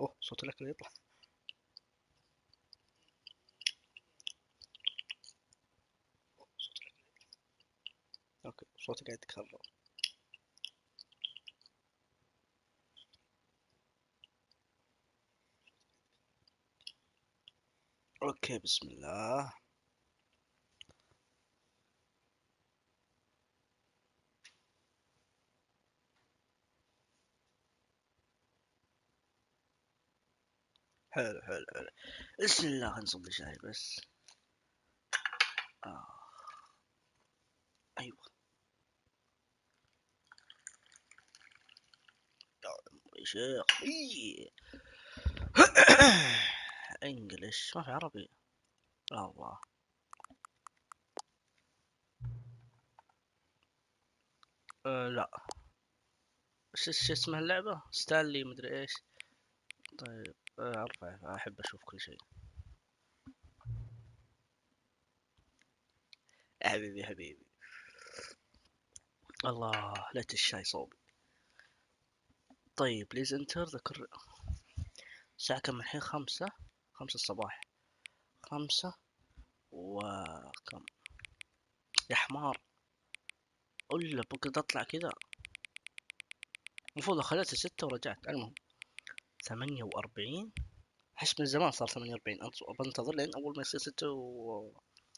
اوه صوت الاكل يطلع. اوكي صوتي قاعد يتكرر. اوكي بسم الله. حلو حلو حلو. بسم الله نصب لي شاي بس. ايوه يا شيخ. انجلش ما في عربي. الله. لا. شو اسمها اللعبة؟ ستانلي مدري ايش. طيب اعرف احب اشوف كل شيء. حبيبي حبيبي. الله ليت الشاي صوبي. طيب بليز انتر ذكر. الساعة كم الحين؟ 5 الصباح. 5 وكم يا حمار. ولا بقدر اطلع كذا. المفروض خليته 6 ورجعت. المهم 48. حس من زمان صار 48. بنتظر لين اول ما يصير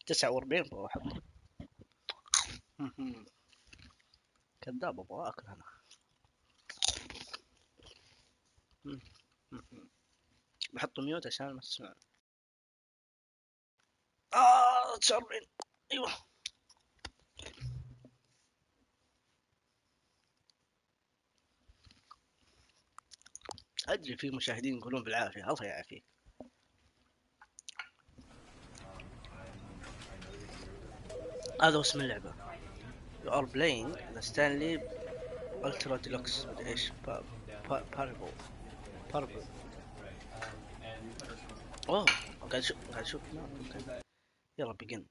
49 بروح احط. كذاب ابغى اكل انا. بحط ميوت عشان ما تسمع. 49. ايوه. ادري في مشاهدين يقولون بالعافيه. الله يعافيك. هذا اسم اللعبه. You are playing the Stanley Ultra Deluxe مدري ايش. باربل. اوه قاعد اشوف. يلا begin.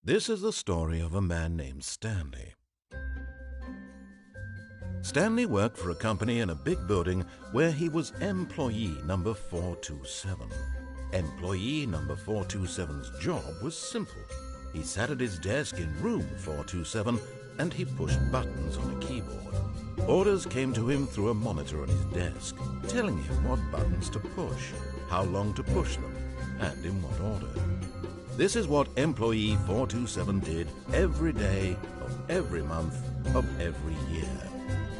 This is the story of a man named Stanley. Stanley worked for a company in a big building where he was employee number 427. Employee number 427's job was simple. He sat at his desk in room 427 and he pushed buttons on a keyboard. Orders came to him through a monitor on his desk, telling him what buttons to push, how long to push them, and in what order. This is what employee 427 did every day of every month of every year.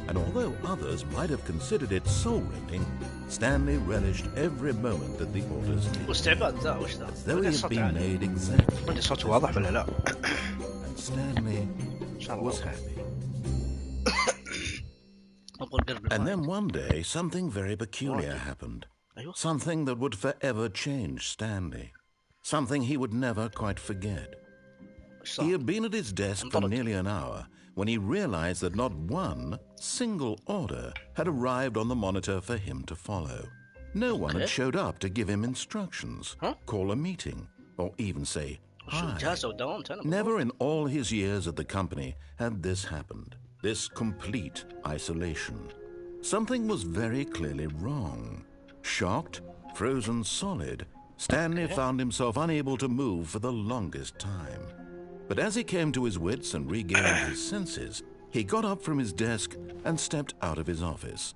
And although others might have considered it soul-rending, Stanley relished every moment that the orders did. As though he had been made exactly. And Stanley was happy. And then one day, something very peculiar happened. Something that would forever change Stanley. Something he would never quite forget. He had been at his desk for nearly an hour when he realized that not one single order had arrived on the monitor for him to follow. No one had showed up to give him instructions, call a meeting, or even say hi. Never in all his years at the company had this happened, this complete isolation. Something was very clearly wrong. Shocked, frozen solid, Stanley found himself unable to move for the longest time. But as he came to his wits and regained his senses, he got up from his desk and stepped out of his office.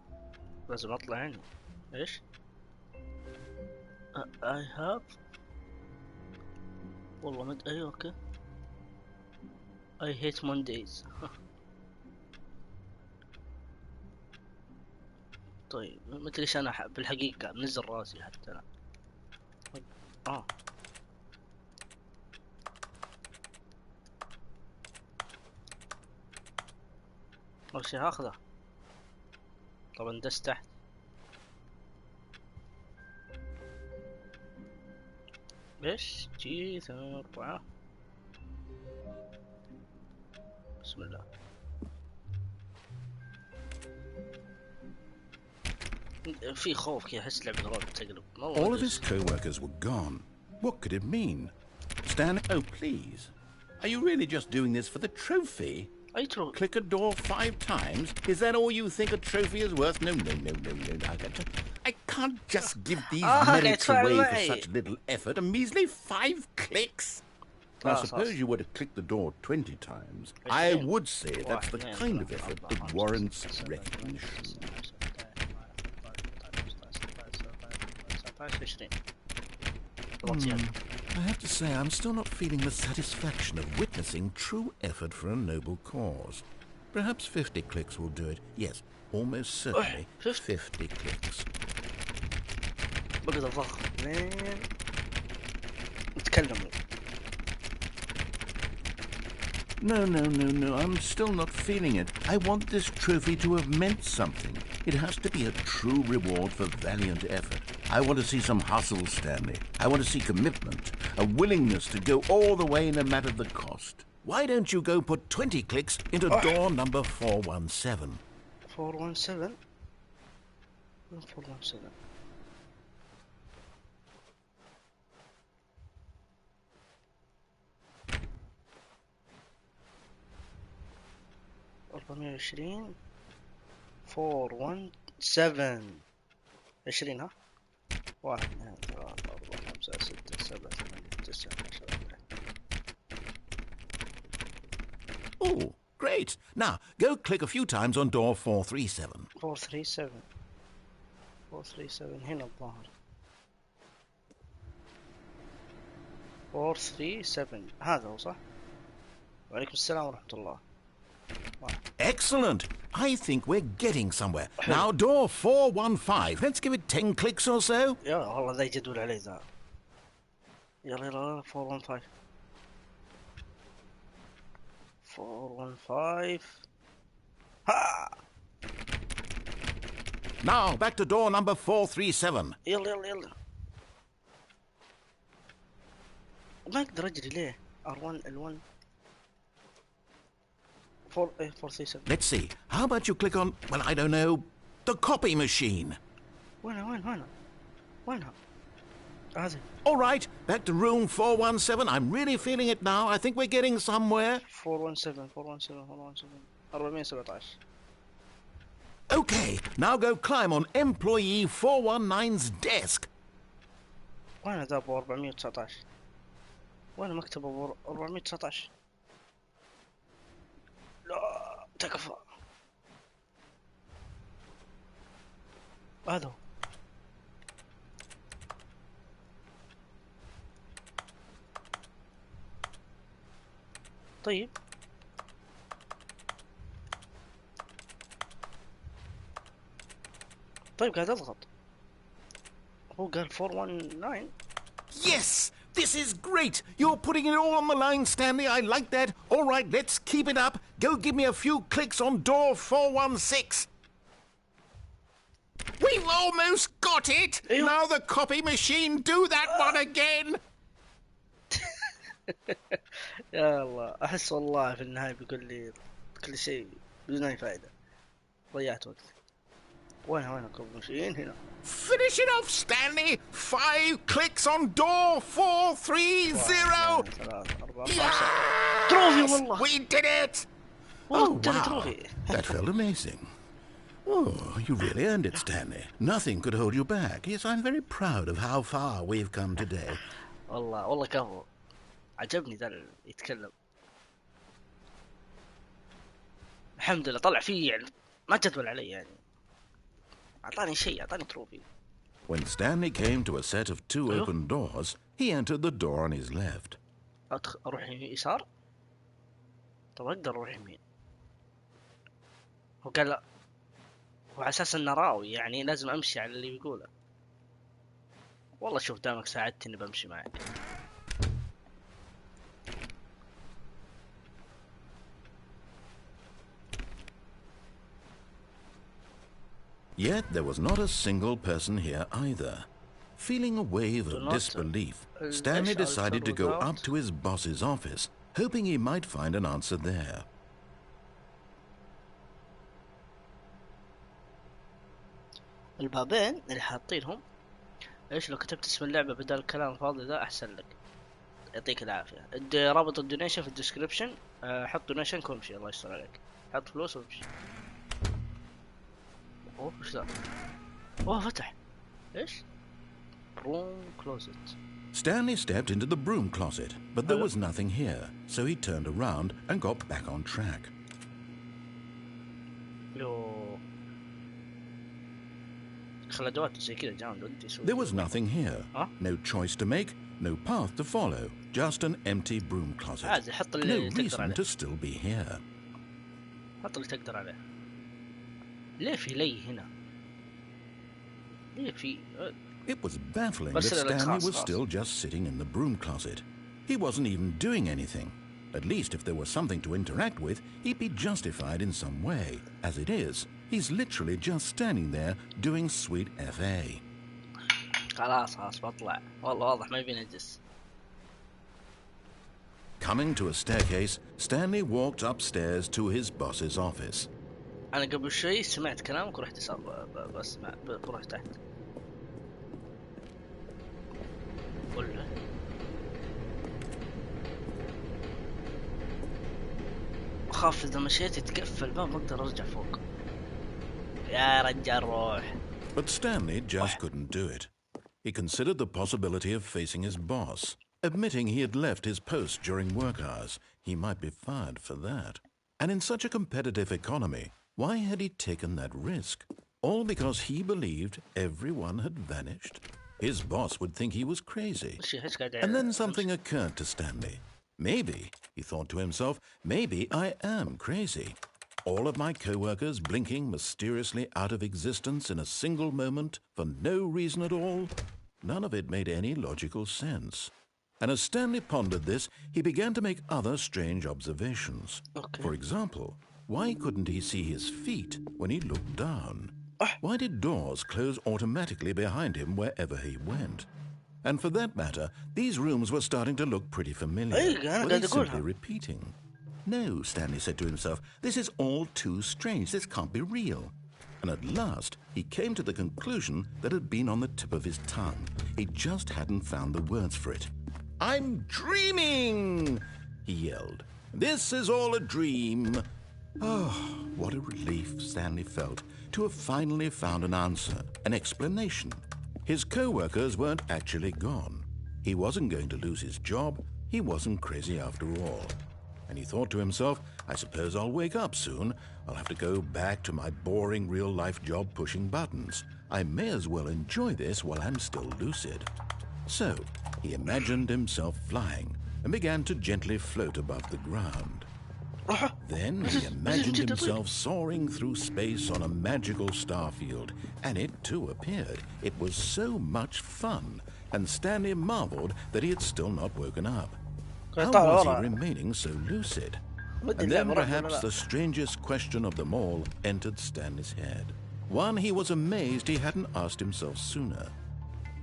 I have. okay. I hate Mondays. طيب ما ادري ايش انا بالحقيقة منزل راسي حتى انا. اول شي هاخذه. طبعا دست تحت. ايش جي 4. بسم الله. في خوف كذا احس لعبة رعب تقلب. All of his co-workers were gone. What could it mean? Stanley, oh please. Are you really just doing this for the trophy? أي تروفي؟ Click a door 5 times? Is that all you think a trophy is worth? No. I can't just give these merits away for such little effort. A measly 5 clicks? Now, suppose you were to click the door 20 times. I would say that's the kind of effort that warrants recognition. I have to say, I'm still not feeling the satisfaction of witnessing true effort for a noble cause. Perhaps 50 clicks will do it. Yes, almost certainly 50 clicks. بقدر الضغط اثنين نتكلموا. No, I'm still not feeling it. I want this trophy to have meant something. It has to be a true reward for valiant effort. I want to see some hustle, Stanley. I want to see commitment, a willingness to go all the way no matter the cost. Why don't you go put 20 clicks into door number 417? 417? 417. رقمية 20 417 20 ها 1 2 3 4 5 6 7 8 9 10. Oh, great. Now, go click a few times on door 437. 437 هنا الظاهر. 437 هذا هو صح؟ وعليكم السلام ورحمة الله. Excellent. I think we're getting somewhere. Now, door 415. Let's give it 10 clicks or so. يا والله ذا يجدول عليه ذا. يلا 415. 415. Ha! Now, back to door number 437. يلا. ما اقدر اجري ليه؟ R1 L1. 437. Let's see. How about you click on, well, I don't know, the copy machine. وينها؟ هذه. All right, back to room 417. I'm really feeling it now. I think we're getting somewhere. 417 417. Okay, now go climb on employee 419's desk. وين ذا ابو 419؟ وين مكتب ابو 419؟ لا تكفى. هذا طيب قاعد اضغط. هو قال 419. Yes! This is great! You're putting it all on the line, Stanley. I like that. All right, let's keep it up. Go give me a few clicks on door 416. We've almost got it! Now the copy machine, do that one again! يا الله احس والله في النهاية بيقول لي كل شيء بدون اي فائدة. ضيعت وقت. وين كوب ماشيين هنا. Finish it off, Stanley! 5 clicks on door 430! Yes! تروفي والله. We did it! Oh, wow. That felt amazing. Oh, you really earned it, Stanley. Nothing could hold you back. Yes, I'm very proud of how far we've come today. والله كفو. عجبني ذا يتكلم. الحمد لله طلع فيه يعني ما جدول علي يعني. أعطاني تروفي. When Stanley came to a set of 2 open doors, he entered the door on his left. أروح يسار. طب أقدر أروح يمين. هو قال لا. وعلى أساس إنه راوي يعني لازم أمشي على اللي بيقوله. والله شوف دامك ساعدتني بمشي معك. Yet there was not a single person here either. Feeling a wave of disbelief, Stanley decided to go up to his boss's office, hoping he might find an answer there. البابين اللي حاطينهم ايش لو كتبت اسم اللعبة بدل الكلام الفاضي ذا احسن لك. يعطيك العافيه. رابط الدونيشن في الديسكربشن. حط دونيشن وامشي، الله يستر عليك. حط فلوس وامشي. اوه وش ذا؟ اوه فتح. ايش؟ روم كلوزت. Stanley stepped into the broom closet, but there was nothing here, so he turned around and got back on track. There was nothing here. No choice to make, no path to follow, just an empty broom closet. No reason to still be here. حط اللي تقدر عليه. ليه في لي هنا؟ ليه في؟ It was baffling that Stanley was still just sitting in the broom closet. He wasn't even doing anything. At least if there was something to interact with, he'd be justified in some way. As it is, he's literally just standing there doing sweet FA. خلاص بطلع. والله واضح ما يبي نجس. Coming to a staircase, Stanley walked upstairs to his boss's office. أنا قبل شوي سمعت كلامك ورحت بس بروح تحت. قول أخاف إذا مشيت يتقفل الباب ما أقدر أرجع فوق. يا رجال روح. But Stanley just couldn't do it. He considered the possibility of facing his boss. Admitting he had left his post during work hours, he might be fired for that. And in such a competitive economy, why had he taken that risk? All because he believed everyone had vanished? His boss would think he was crazy. And then something occurred to Stanley. Maybe, he thought to himself, maybe I am crazy. All of my co-workers blinking mysteriously out of existence in a single moment for no reason at all? None of it made any logical sense. And as Stanley pondered this, he began to make other strange observations. For example, why couldn't he see his feet when he looked down? Why did doors close automatically behind him wherever he went? And for that matter, these rooms were starting to look pretty familiar. Were they simply repeating? No, Stanley said to himself, this is all too strange. This can't be real. And at last, he came to the conclusion that had been on the tip of his tongue. He just hadn't found the words for it. I'm dreaming, he yelled. This is all a dream. Oh, what a relief Stanley felt to have finally found an answer, an explanation. His co-workers weren't actually gone. He wasn't going to lose his job. He wasn't crazy after all. And he thought to himself, I suppose I'll wake up soon. I'll have to go back to my boring real-life job pushing buttons. I may as well enjoy this while I'm still lucid. So, he imagined himself flying and began to gently float above the ground. Then he imagined himself soaring through space on a magical starfield, and it too appeared. It was so much fun, and Stanley marveled that he had still not woken up. How was he remaining so lucid? And then perhaps the strangest question of them all entered Stanley's head. One he was amazed he hadn't asked himself sooner.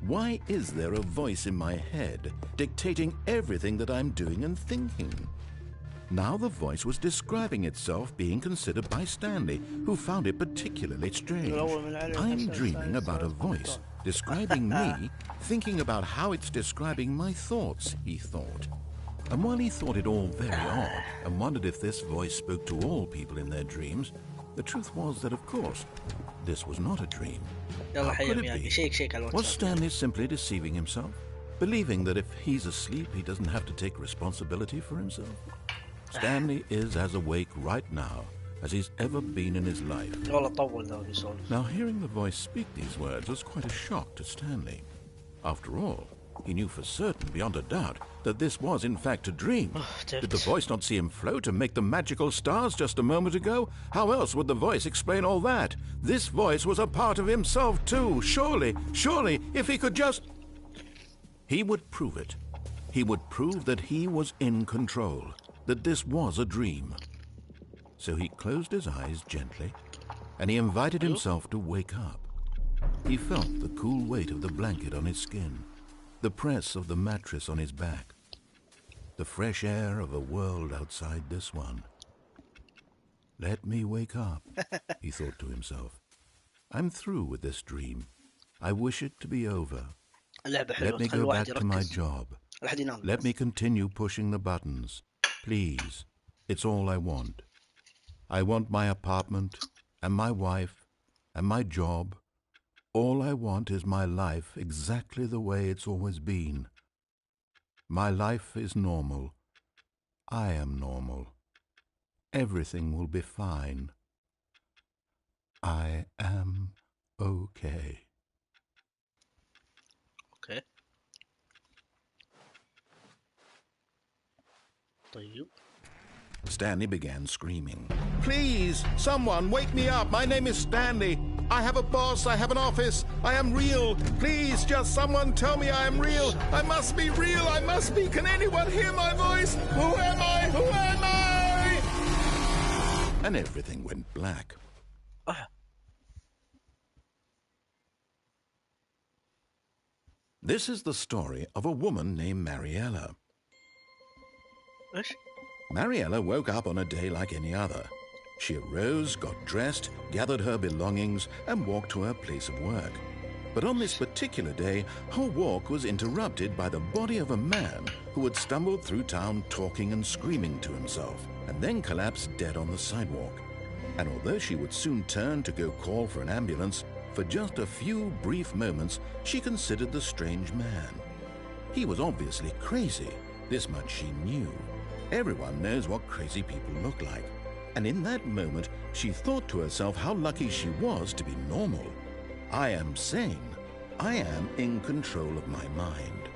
Why is there a voice in my head dictating everything that I'm doing and thinking? Now the voice was describing itself being considered by Stanley, who found it particularly strange. I'm dreaming about a voice describing me, thinking about how it's describing my thoughts, he thought. And while he thought it all very odd and wondered if this voice spoke to all people in their dreams, the truth was that, of course, this was not a dream. How could it be? Was Stanley simply deceiving himself, believing that if he's asleep, he doesn't have to take responsibility for himself? Stanley is as awake right now as he's ever been in his life. Now, hearing the voice speak these words was quite a shock to Stanley. After all, he knew for certain, beyond a doubt, that this was in fact a dream. Did the voice not see him float and make the magical stars just a moment ago? How else would the voice explain all that? This voice was a part of himself too. Surely, if he could just... He would prove it. He would prove that he was in control, that this was a dream. So he closed his eyes gently, and he invited himself to wake up. He felt the cool weight of the blanket on his skin, the press of the mattress on his back, the fresh air of a world outside this one. Let me wake up, he thought to himself. I'm through with this dream. I wish it to be over. Let me go back to my job. لحد ينام. Let me continue pushing the buttons. Please. It's all I want. I want my apartment and my wife and my job. All I want is my life exactly the way it's always been. My life is normal. I am normal. Everything will be fine. I am okay. Okay. طيب. Stanley began screaming. Please, someone, wake me up. My name is Stanley. I have a boss. I have an office. I am real. Please, just someone tell me I am real. I must be real. I must be. Can anyone hear my voice? Who am I? Who am I? And everything went black. This is the story of a woman named Mariella. Mariella woke up on a day like any other. She arose, got dressed, gathered her belongings, and walked to her place of work. But on this particular day, her walk was interrupted by the body of a man who had stumbled through town talking and screaming to himself, and then collapsed dead on the sidewalk. And although she would soon turn to go call for an ambulance, for just a few brief moments, she considered the strange man. He was obviously crazy. This much she knew. Everyone knows what crazy people look like. And in that moment, she thought to herself how lucky she was to be normal. I am sane. I am in control of my mind.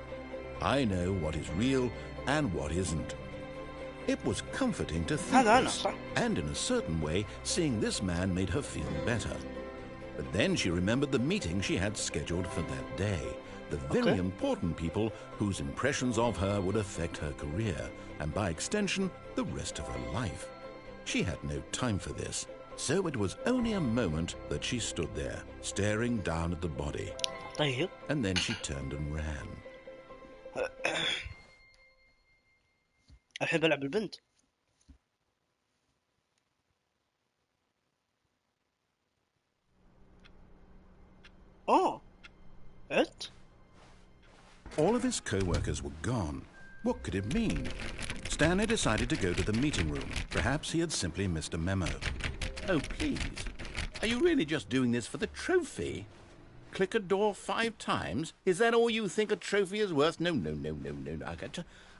I know what is real and what isn't. It was comforting to think this, and in a certain way, seeing this man made her feel better. But then she remembered the meeting she had scheduled for that day. The very important people whose impressions of her would affect her career, and by extension, the rest of her life. She had no time for this, so it was only a moment that she stood there, staring down at the body. And then she turned and ran. أحب ألعب البنت. عدت. All of his co-workers were gone. What could it mean? Stanley decided to go to the meeting room. Perhaps he had simply missed a memo. Oh, please. Are you really just doing this for the trophy? Click a door 5 times? Is that all you think a trophy is worth? No.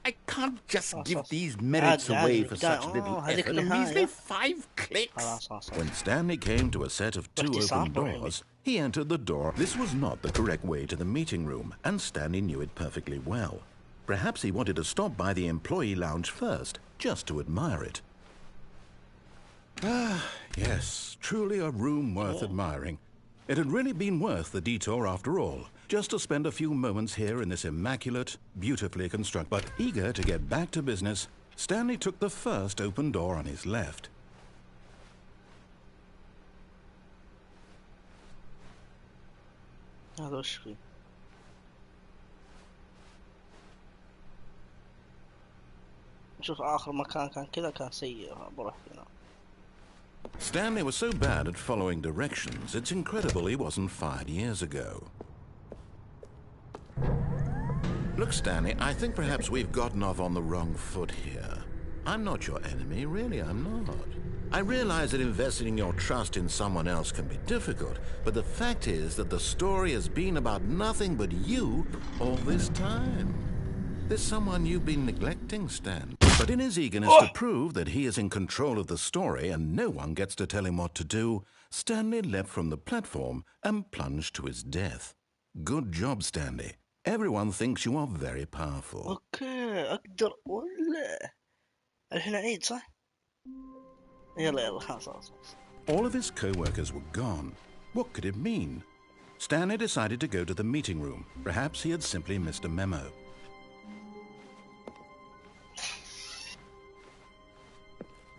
I can't just give these merits away for such little effort. A measly 5 clicks. When Stanley came to a set of 2 open doors, he entered the door. This was not the correct way to the meeting room, and Stanley knew it perfectly well. Perhaps he wanted to stop by the employee lounge first, just to admire it. Ah, yes, truly a room worth admiring. It had really been worth the detour after all, just to spend a few moments here in this immaculate, beautifully constructed. But eager to get back to business, Stanley took the first open door on his left. هذا وش فيه؟ نشوف آخر مكان كان كذا كان سيء بروح هنا. Stanley was so bad at following directions, it's incredible he wasn't fired years ago. Look, Stanley, I think perhaps we've gotten off on the wrong foot here. I'm not your enemy, really, I'm not. I realize that investing your trust in someone else can be difficult, but the fact is that the story has been about nothing but you all this time. There's someone you've been neglecting, Stan. But in his eagerness to prove that he is in control of the story and no one gets to tell him what to do, Stanley leapt from the platform and plunged to his death. Good job, Stanley. Everyone thinks you are very powerful. اوكي اقدر ولا الحين عيد صح؟ يلا خلاص. All of his co-workers were gone. What could it mean? Stanley decided to go to the meeting room. Perhaps he had simply missed a memo.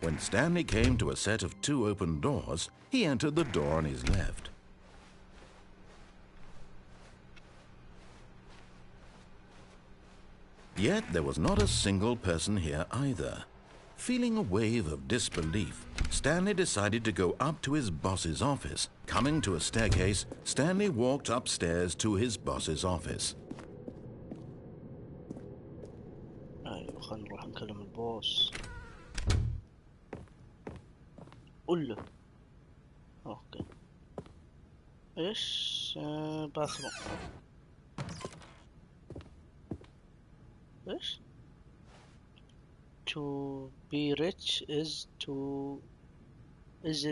When Stanley came to a set of 2 open doors, he entered the door on his left. Yet there was not a single person here either. Feeling a wave of disbelief, Stanley decided to go up to his boss's office. Coming to a staircase, Stanley walked upstairs to his boss's office. خلينا نروح نكلم البوس. قول له. اوكي. ايش؟ باثروم. ايش؟ To be rich is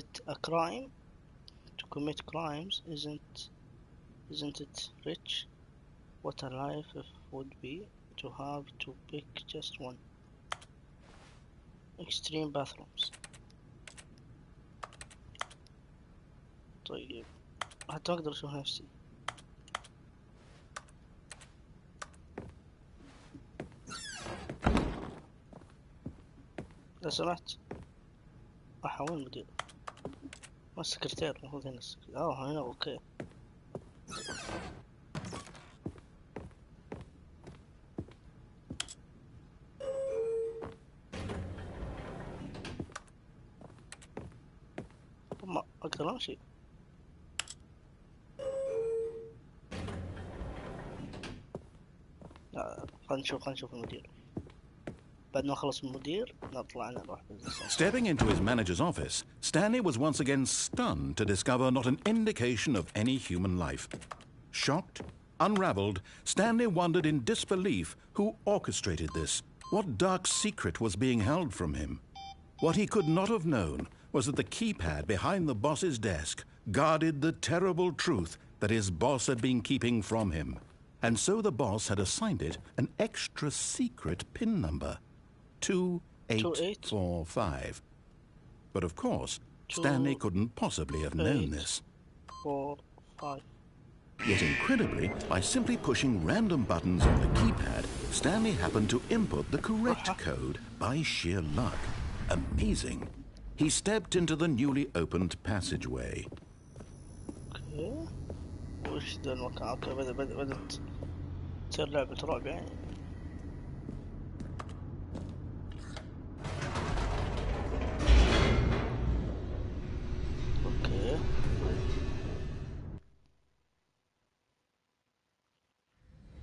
it a crime? To commit crimes isn't it rich? What a life it would be to have to pick just one. Extreme bathrooms. طيب حتى اقدر اشوف نفسي. لو سمحت احاول مدير. السكرتير المفروض هنا السكرتير. هنا اوكي. ما اقدر امشي. لا خلينا نشوف المدير. بعد ما خلص المدير نطلع نروح. Stepping into his manager's office, Stanley was once again stunned to discover not an indication of any human life. Shocked, unraveled, Stanley wondered in disbelief who orchestrated this, what dark secret was being held from him. What he could not have known was that the keypad behind the boss's desk guarded the terrible truth that his boss had been keeping from him. And so the boss had assigned it an extra secret PIN number. 2845. But of course, Stanley couldn't possibly have known this. 4-5. Yet incredibly, by simply pushing random buttons on the keypad, Stanley happened to input the correct code by sheer luck. Amazing. He stepped into the newly opened passageway. Okay. وش ذا المكان؟ اوكي بدأت تصير لعبة رعب يعني. اوكي.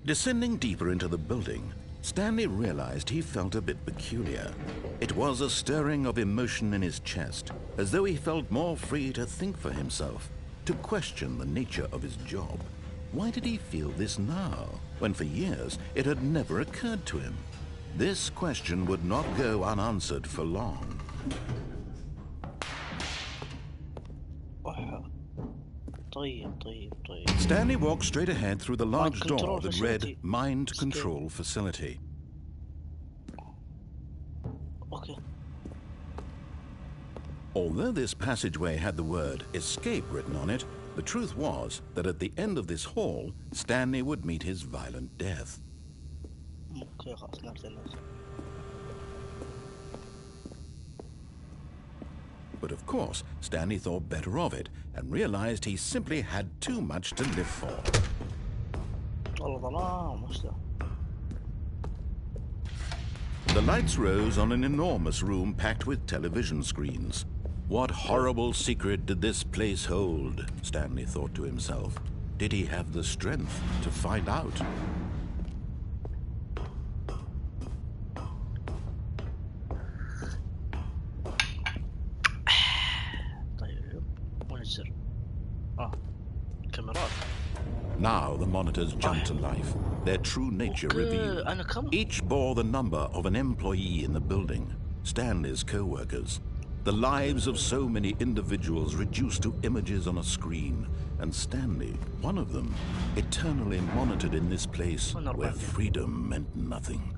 Descending deeper into the building, Stanley realized he felt a bit peculiar. It was a stirring of emotion in his chest, as though he felt more free to think for himself, to question the nature of his job. Why did he feel this now, when for years it had never occurred to him? This question would not go unanswered for long. Stanley walked straight ahead through the large door that read Mind Control Facility. Okay. Although this passageway had the word escape written on it, the truth was that at the end of this hall, Stanley would meet his violent death. Okay, but of course, Stanley thought better of it and realized he simply had too much to live for. The lights rose on an enormous room packed with television screens. What horrible secret did this place hold? Stanley thought to himself. Did he have the strength to find out? Now the monitors jumped to life, their true nature revealed. Each bore the number of an employee in the building, Stanley's co-workers. The lives of so many individuals reduced to images on a screen, and Stanley, one of them, eternally monitored in this place where freedom meant nothing.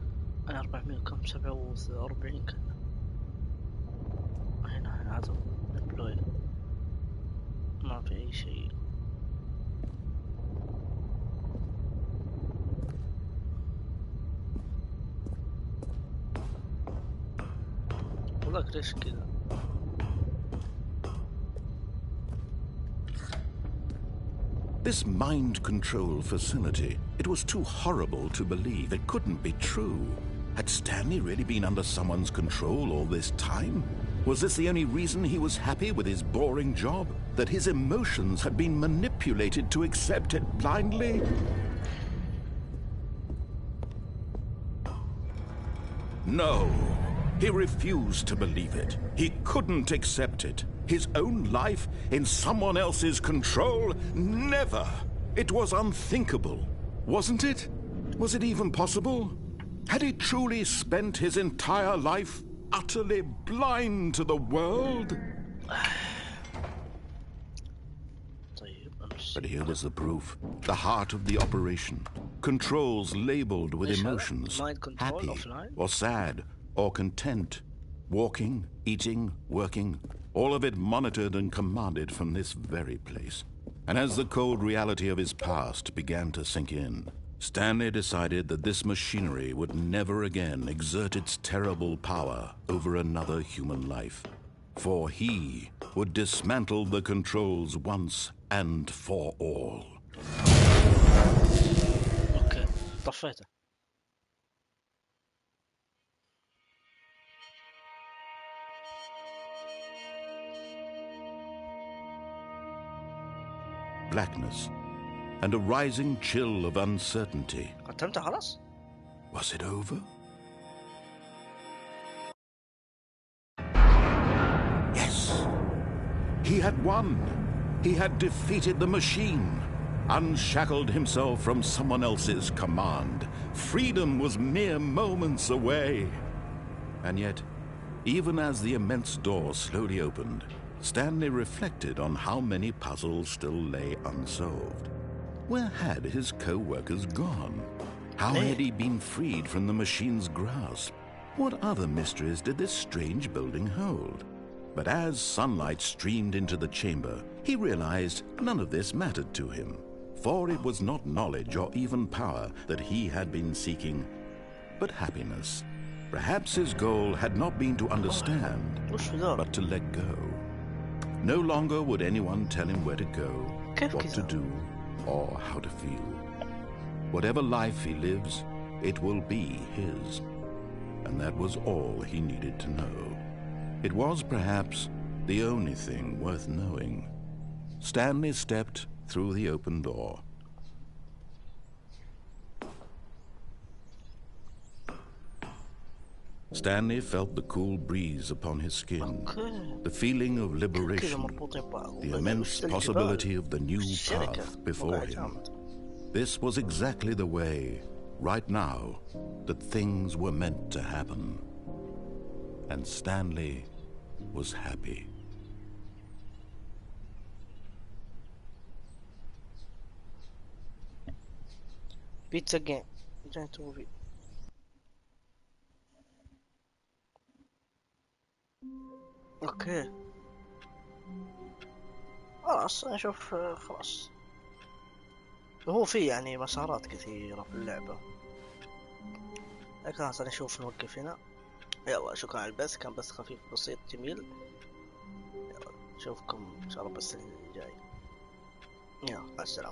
This mind control facility, it was too horrible to believe. It couldn't be true. Had Stanley really been under someone's control all this time? Was this the only reason he was happy with his boring job? That his emotions had been manipulated to accept it blindly? No. He refused to believe it. He couldn't accept it. His own life in someone else's control? Never. It was unthinkable. Wasn't it? Was it even possible? Had he truly spent his entire life utterly blind to the world? But here was the proof. The heart of the operation. Controls labeled with emotions. Happy or sad or content. Walking, eating, working. All of it monitored and commanded from this very place. And as the cold reality of his past began to sink in, Stanley decided that this machinery would never again exert its terrible power over another human life. For he would dismantle the controls once and for all. اوكي طفيته. Blackness and a rising chill of uncertainty. قتلته خلاص؟ Was it over? Yes. He had won. He had defeated the machine, unshackled himself from someone else's command. Freedom was mere moments away. And yet, even as the immense door slowly opened, Stanley reflected on how many puzzles still lay unsolved. Where had his co-workers gone? How had he been freed from the machine's grasp? What other mysteries did this strange building hold? But as sunlight streamed into the chamber, he realized none of this mattered to him, for it was not knowledge or even power that he had been seeking, but happiness. Perhaps his goal had not been to understand, but to let go. No longer would anyone tell him where to go, what to do, or how to feel. Whatever life he lives, it will be his. And that was all he needed to know. It was perhaps the only thing worth knowing. Stanley stepped through the open door. Stanley felt the cool breeze upon his skin, the feeling of liberation, the immense possibility of the new path before him. This was exactly the way, right now, that things were meant to happen. And Stanley was happy. Pizza game. Giant movie. اوكي خلاص نشوف. خلاص هو في يعني مسارات كثيرة في اللعبة، لكن خلاص نشوف نوقف هنا. يلا شكرا على البث، كان بث خفيف بسيط جميل. يلا نشوفكم ان شاء الله بس الجاي. يلا مع السلامة.